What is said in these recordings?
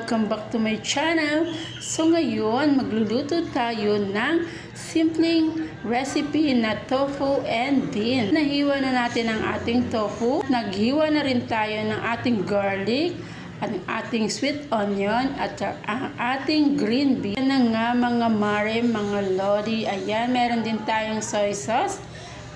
welcome back to my channel. So ngayon, magluluto tayo ng simpleng recipe na tofu and bean. Nahiwa na natin ang ating tofu. Naghiwa na rin tayo ng ating garlic, at ating sweet onion, at ang ating green bean. Yan na nga mga mare, mga lodi. Ayan, meron din tayong soy sauce,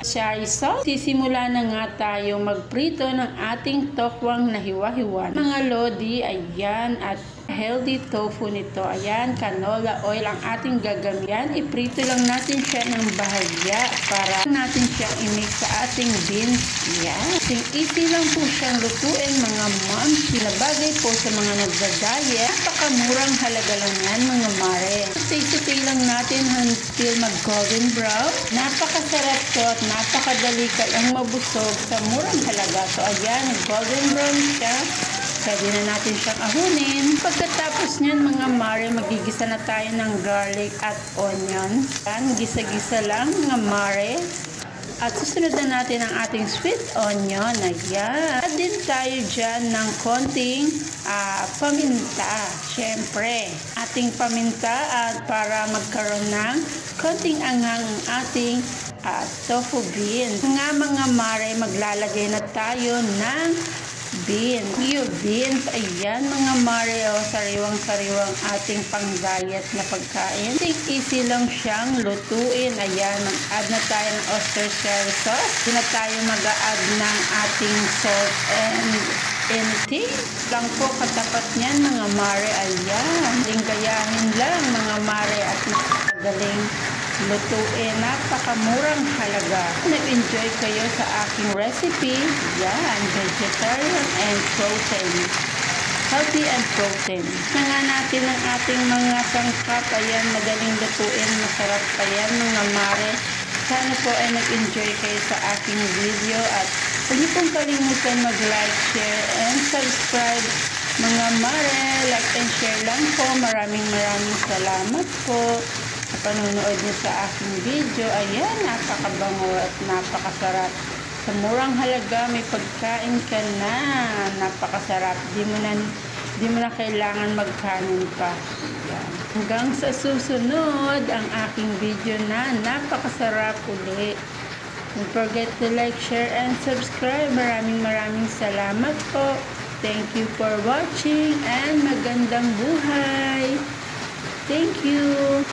cherry sauce. Sisimula na nga tayo magprito ng ating tokwang na hiwa-hiwa. Mga lodi, ayan, at healthy tofu nito. Ayan, canola oil ang ating gagamitan. Iprito lang natin siya ng bahagya para natin siyang i-mix sa ating beans. Ayan. Easy lang po siyang lutuin mga moms. Pinabagay po sa mga nagda-diet. Napakamurang halaga lang yan mga mare. Saute lang natin until mag-golden brown. Napakasarap to at napakadali ka lang mabusog sa murang halaga. So ayan, golden brown siya. Pwede na natin siyang ahunin. Pagkatapos niyan mga mare, magigisa na tayo ng garlic at onion. Yan, gisa-gisa lang mga mare. At susunod na natin ang ating sweet onion. Ayan. Add din tayo dyan ng konting paminta. Siyempre, ating paminta at para magkaroon ng konting anghang ang ating tofu bean. Mga mare, maglalagay na tayo ng beans. Yung beans, ayan mga mare, sariwang-sariwang ating pang-diet na pagkain. Easy lang siyang lutuin. Ayan, mag-add na tayo ng Worcestershire sauce. Hindi na tayo mag-add ng ating salt and anything. Lang po katapat niyan mga mare. Ayan, gayahin lang mga mare at napakagaling lutuin, napakamurang halaga. Nag-enjoy kayo sa aking recipe. Yan, vegetarian and protein. Healthy and protein. Nga natin ang ating mga sangkap. Ayan, madaling lutuin. Masarap pa yan mga mare. Sana po ay nag-enjoy kayo sa aking video at huwag niyo pong kalimutan mag-like, share, and subscribe. Mga mare, like and share lang po. Maraming salamat po sa panonood niyo sa aking video. Ayan, napakabango at napakasarap. Sa murang halaga, may pagkain ka na. Napakasarap. Di mo na kailangan magkanin pa. Ayan. Hanggang sa susunod ang aking video na napakasarap ulit. Don't forget to like, share, and subscribe. Maraming salamat po. Thank you for watching and magandang buhay. Thank you.